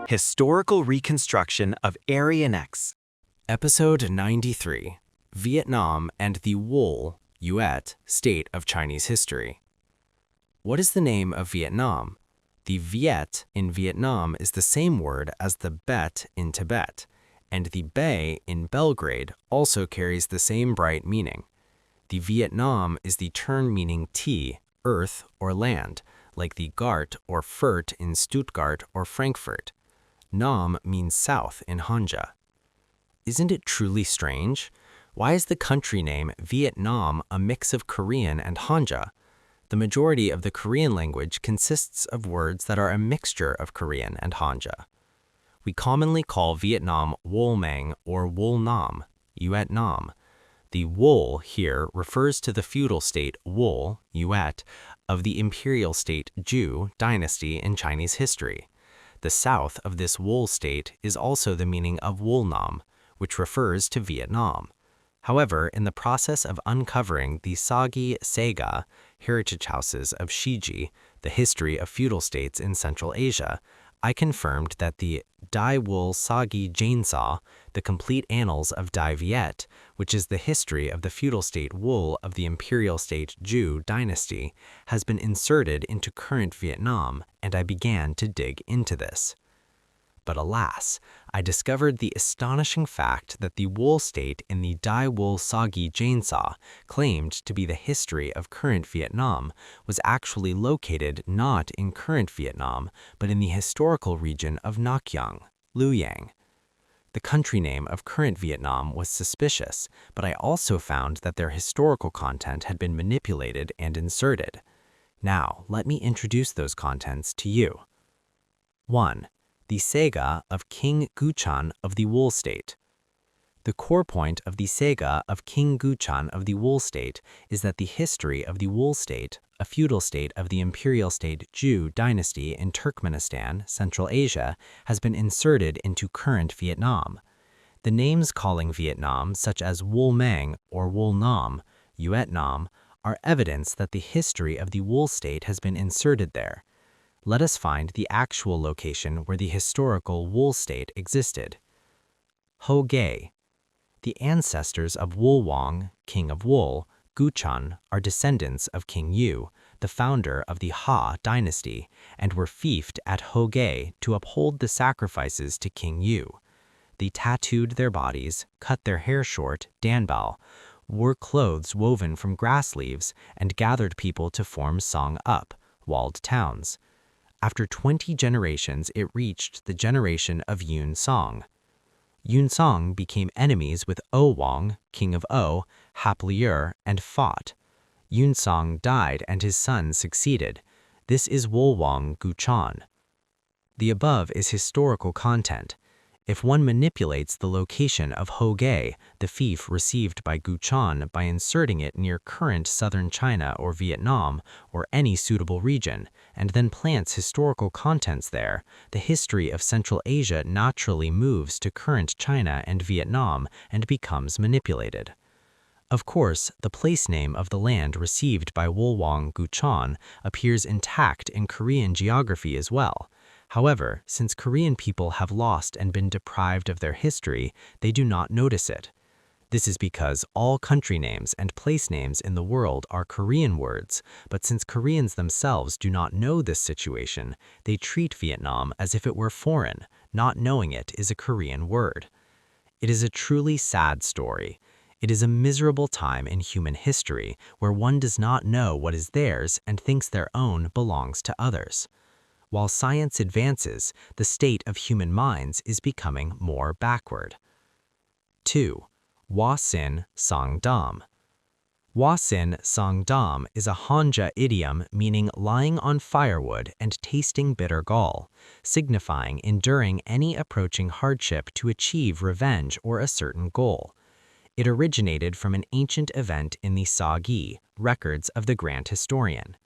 Historical Reconstruction of Aryan X. Episode 93, Vietnam and the Yue State of Chinese History. What is the name of Vietnam? The Viet in Vietnam is the same word as the Bet in Tibet, and the Bay in Belgrade also carries the same bright meaning. The Vietnam is the turn meaning T, earth or land, like the Gart or Furt in Stuttgart or Frankfurt. Nam means south in Hanja. Isn't it truly strange? Why is the country name Vietnam a mix of Korean and Hanja? The majority of the Korean language consists of words that are a mixture of Korean and Hanja. We commonly call Vietnam Luoyang or Nam, Vietnam. The Wol here refers to the feudal state Wol, Yuet, of the imperial state Zhou dynasty in Chinese history. The south of this Wol state is also the meaning of Wolnam, which refers to Vietnam. However, in the process of uncovering the Sagi Sega heritage houses of Shiji, the history of feudal states in Central Asia, I confirmed that the Dai Wol Sagi Jainsa, the complete annals of Dai Viet, which is the history of the feudal state Wol of the imperial state Zhou dynasty, has been inserted into current Vietnam, and I began to dig into this. But alas, I discovered the astonishing fact that the Wol state in the Dai Wol Sagi Jainsa claimed to be the history of current Vietnam was actually located not in current Vietnam, but in the historical region of Nha Trang, Luoyang. The country name of current Vietnam was suspicious, but I also found that their historical content had been manipulated and inserted. Now, let me introduce those contents to you. 1. The Saga of King Guchan of the Wol State. The core point of the Saga of King Guchan of the Wol State is that the history of the Wol State, a feudal state of the imperial state Zhou dynasty in Turkmenistan, Central Asia, has been inserted into current Vietnam. The names calling Vietnam, such as Wolmang or Wolnam, Vietnam, are evidence that the history of the Wol State has been inserted there. Let us find the actual location where the historical Wol state existed. Ho Ge. The ancestors of Luoyang, king of Wol, Guchan, are descendants of King Yue, the founder of the Ha dynasty, and were fiefed at Ho Ge to uphold the sacrifices to King Yue. They tattooed their bodies, cut their hair short, danbao, wore clothes woven from grass leaves, and gathered people to form Song Up, walled towns. After 20 generations, it reached the generation of Yun Song. Yun Song became enemies with O Wang, king of O, Haplier, and fought. Yun Song died and his son succeeded. This is Luoyang Guchan. The above is historical content. If one manipulates the location of Ho Ge, the fief received by Guchan, by inserting it near current southern China or Vietnam or any suitable region, and then plants historical contents there, the history of Central Asia naturally moves to current China and Vietnam and becomes manipulated. Of course, the place name of the land received by Luoyang Guchan appears intact in Korean geography as well. However, since Korean people have lost and been deprived of their history, they do not notice it. This is because all country names and place names in the world are Korean words, but since Koreans themselves do not know this situation, they treat Vietnam as if it were foreign, not knowing it is a Korean word. It is a truly sad story. It is a miserable time in human history where one does not know what is theirs and thinks their own belongs to others. While science advances, the state of human minds is becoming more backward. 2. Wa Sin Sang Dam. Wa Sin Sang Dam is a Hanja idiom meaning lying on firewood and tasting bitter gall, signifying enduring any approaching hardship to achieve revenge or a certain goal. It originated from an ancient event in the Sagi, records of the Grand Historian.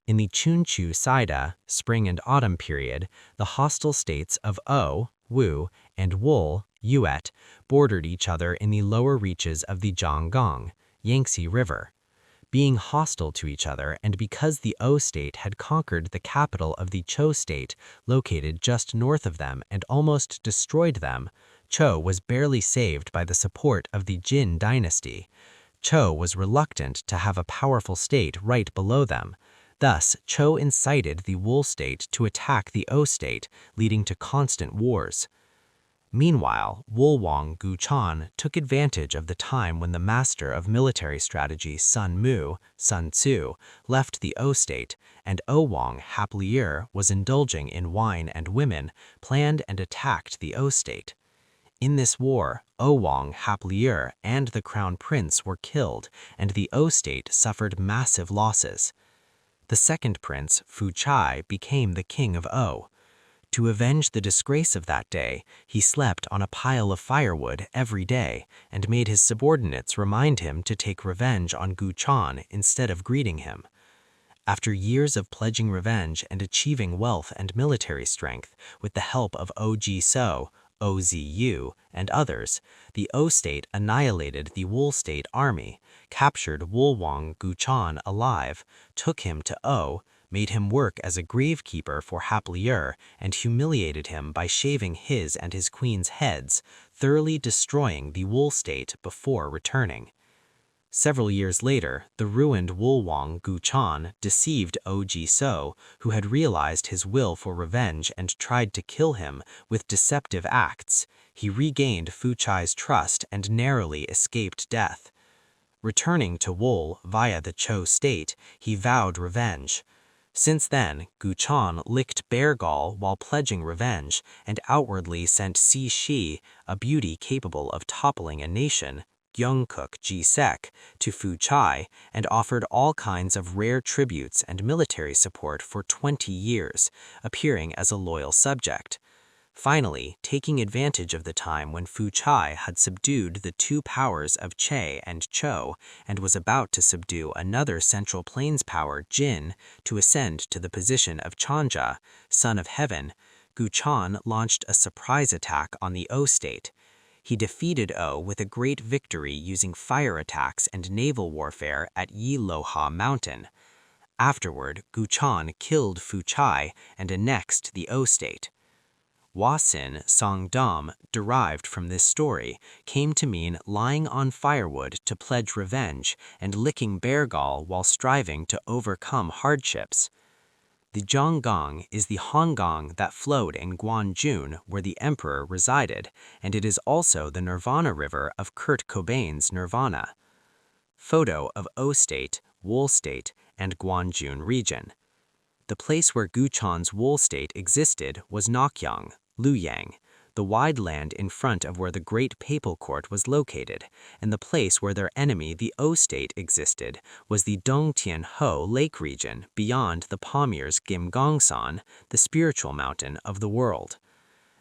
In the Chunchu Saida, spring and autumn period, the hostile states of O, Wu, and wool, Yuet, bordered each other in the lower reaches of the Jianggang, Yangtze River. Being hostile to each other and because the O state had conquered the capital of the Chou state located just north of them and almost destroyed them, Chou was barely saved by the support of the Jin dynasty. Chou was reluctant to have a powerful state right below them. Thus, Chou incited the Wool state to attack the O state, leading to constant wars. Meanwhile, Luoyang Guchan took advantage of the time when the master of military strategy Sun Tzu, left the O state, and Luoyang Hapleyer was indulging in wine and women, planned and attacked the O state. In this war, Luoyang Hapleyer and the crown prince were killed, and the O state suffered massive losses. The second prince, Fu Chai, became the king of O. To avenge the disgrace of that day, he slept on a pile of firewood every day and made his subordinates remind him to take revenge on Guchan instead of greeting him. After years of pledging revenge and achieving wealth and military strength with the help of Ojiso, Ozu, and others, the O state annihilated the Wool state army, captured Luoyang Guchan alive, took him to O, made him work as a gravekeeper for Hapleyer, and humiliated him by shaving his and his queen's heads, thoroughly destroying the Wool state before returning. Several years later, the ruined Luoyang Guchan deceived Ojiso, who had realized his will for revenge and tried to kill him with deceptive acts. He regained Fu Chai's trust and narrowly escaped death. Returning to Wool via the Chou state, he vowed revenge. Since then, Guchan licked bear gall while pledging revenge and outwardly sent Si Shi, a beauty capable of toppling a nation, Gyeongkook Ji-sek, to Fu Chai and offered all kinds of rare tributes and military support for 20 years, appearing as a loyal subject. Finally, taking advantage of the time when Fu Chai had subdued the two powers of Che and Chou and was about to subdue another Central Plains power, Jin, to ascend to the position of Chanja, son of heaven, Guchan launched a surprise attack on the O state. He defeated O with a great victory using fire attacks and naval warfare at Yiloha Mountain. Afterward, Guchan killed Fu Chai and annexed the O state. Wasin Songdam, derived from this story, came to mean lying on firewood to pledge revenge and licking bear gall while striving to overcome hardships. The Jianggang is the Honggang that flowed in Guanjun where the emperor resided, and it is also the Nirvana River of Kurt Cobain's Nirvana. Photo of O State, Wool State, and Guanjun region. The place where Guchan's Wool State existed was Nokyang, Luoyang, the wide land in front of where the great papal court was located, and the place where their enemy, the O State, existed was the Dongtianho Lake region beyond the Pamir's Gimgongsan, the spiritual mountain of the world.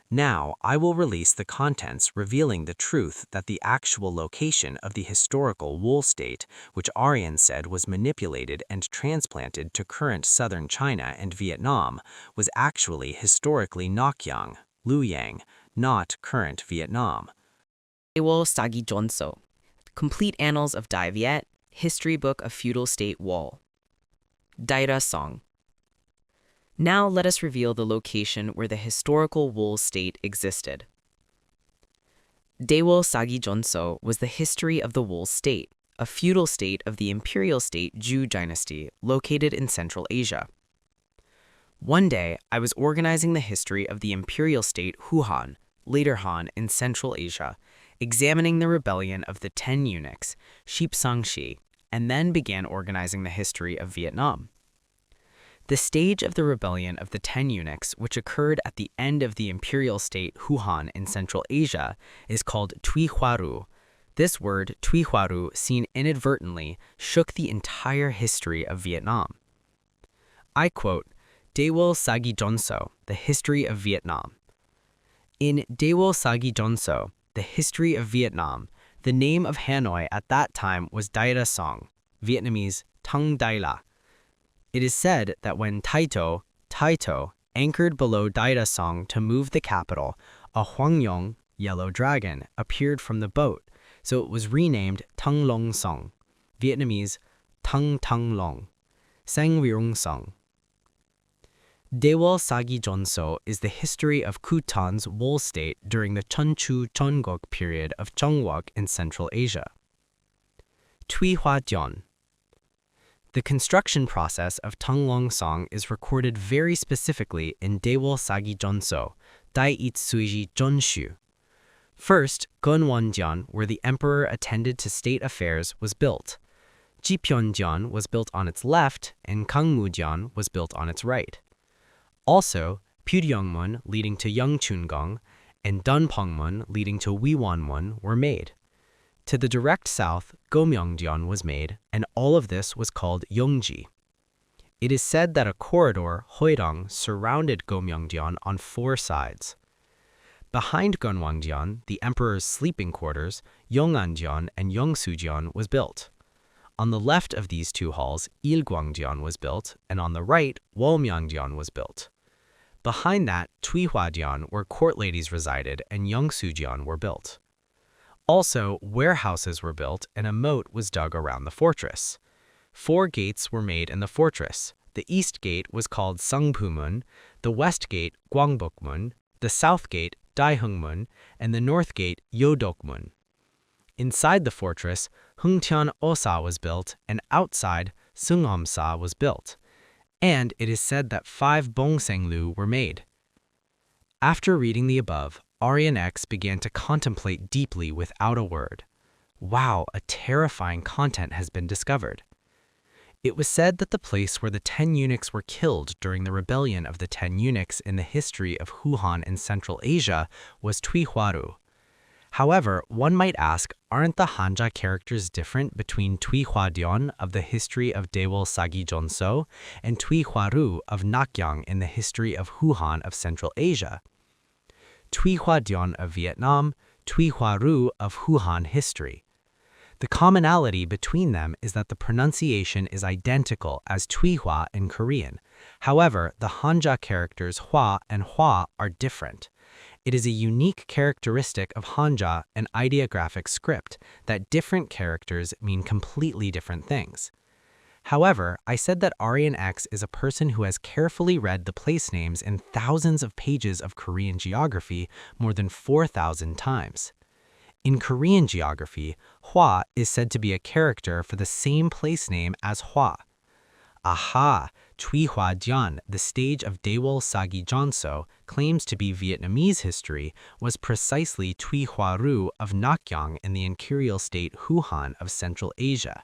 Now, I will release the contents revealing the truth that the actual location of the historical Wool State, which Aryan said was manipulated and transplanted to current southern China and Vietnam, was actually historically Nokyang, Luoyang, not current Vietnam. Daewol Sagi Jonso, Complete Annals of Dai Viet, History Book of Feudal State Wall. Daira Song. Now let us reveal the location where the historical Wool State existed. Daewol Sagi Jonso was the history of the Wool State, a feudal state of the imperial state Zhou dynasty located in Central Asia. One day, I was organizing the history of the imperial state Huhan, later Han, in Central Asia, examining the rebellion of the 10 eunuchs, Shipsangshi, and then began organizing the history of Vietnam. The stage of the rebellion of the 10 eunuchs, which occurred at the end of the imperial state Huhan in Central Asia, is called Tui Huaru. This word, Tui Huaru, seen inadvertently, shook the entire history of Vietnam. I quote, Daewol Sagi Jonso, The History of Vietnam. In Daewol Sagi Jonso, The History of Vietnam, the name of Hanoi at that time was Daira Song, Vietnamese Tung Dai La. It is said that when Taito, anchored below Daira Song to move the capital, a Huangyong, yellow dragon, appeared from the boat, so it was renamed Thăng Long Song, Vietnamese Thăng Thăng Long, Sang Virung Song. Daewol Sagi Jeonso is the history of Khotan's wool state during the Chunchu Cheongok period of Cheongwok in Central Asia. Thuy Hoa Dyon. The construction process of Thăng Long Song is recorded very specifically in Daewol Sagi Jeonso, Dai It Suiji Jeonshu. First, Gonwon-dyon, where the emperor attended to state affairs, was built. Jipyeon-dyon was built on its left, and Gangmu-dyon was built on its right. Also, Pyeongmun leading to Yeongchun-gong and Dunpongmun leading to Wiwon-mun were made. To the direct south, Gomyeong-dyon was made, and all of this was called Yongji. It is said that a corridor, Hoirang, surrounded Gomyeong-dyon on 4 sides. Behind Gonwang-dyon, the emperor's sleeping quarters, Yong'an-dyon and Yongsu-dyon was built. On the left of these 2 halls, Ilgwang-dyon was built, and on the right, Wolmyang-dyon was built. Behind that, Thuy Hoa Dyon, where court ladies resided, and Yongsu-dyon were built. Also, warehouses were built, and a moat was dug around the fortress. 4 gates were made in the fortress. The east gate was called Sungpu-mun, the west gate Gwangbok-mun, the south gate Daehung-mun, and the north gate Yodok-mun. Inside the fortress, Hungtian-osa was built, and outside, Sungom-sa was built. And it is said that 5 Bongseng-lu were made. After reading the above, Aryan X began to contemplate deeply without a word. Wow, a terrifying content has been discovered. It was said that the place where the 10 eunuchs were killed during the rebellion of the 10 eunuchs in the history of Huhan in Central Asia was Thuy Hoa-ru. However, one might ask, aren't the Hanja characters different between Thuy Hoa Dyon of the history of Daewol Sagi Jeonso and Thuy Hoa-ru of Nakyang in the history of Huhan of Central Asia? Thuy Hoa Dyon of Vietnam, Thuy Hoa-ru of Huhan history. The commonality between them is that the pronunciation is identical as Thuy Hoa in Korean. However, the Hanja characters Hua and Hua are different. It is a unique characteristic of Hanja, an ideographic script, that different characters mean completely different things. However, I said that Aryan X is a person who has carefully read the place names in thousands of pages of Korean geography more than 4,000 times. In Korean geography, Hwa is said to be a character for the same place name as Hwa. Aha! Thuy Hoa Dyon, the stage of Daewol Sagi Jeonso, claims to be Vietnamese history, was precisely Thuy Hoa-ru of Nakyang in the imperial state Huhan of Central Asia.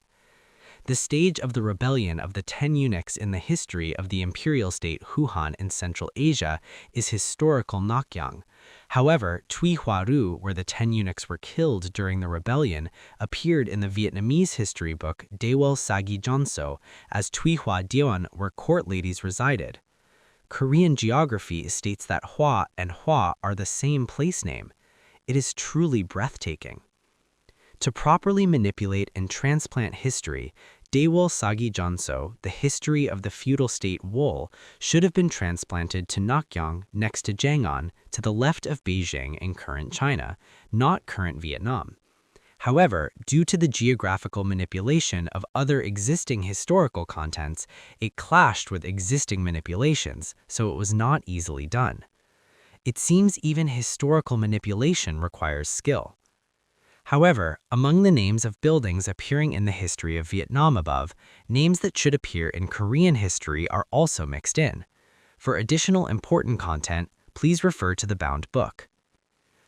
The stage of the rebellion of the 10 eunuchs in the history of the imperial state Huhan in Central Asia is historical Nakyang. However, Thuy Hoa-ru, where the 10 eunuchs were killed during the rebellion, appeared in the Vietnamese history book Daewol Sagi Jeonso as Thuy Hoa Dyon, where court ladies resided. Korean geography states that Hwa and Hwa are the same place name. It is truly breathtaking. To properly manipulate and transplant history, Daewol Sagi Jeonso, the history of the feudal state wool, should have been transplanted to Nakyang next to Jang'an, to the left of Beijing in current China, not current Vietnam. However, due to the geographical manipulation of other existing historical contents, it clashed with existing manipulations, so it was not easily done. It seems even historical manipulation requires skill. However, among the names of buildings appearing in the history of Vietnam above, names that should appear in Korean history are also mixed in. For additional important content, please refer to the bound book.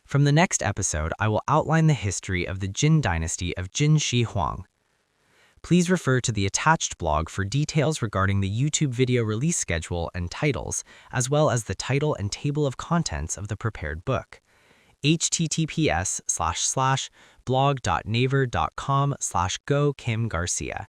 From the next episode, I will outline the history of the Jin dynasty of Jin Shi Huang. Please refer to the attached blog for details regarding the YouTube video release schedule and titles, as well as the title and table of contents of the prepared book. https://blog.naver.com/go Kim Garcia.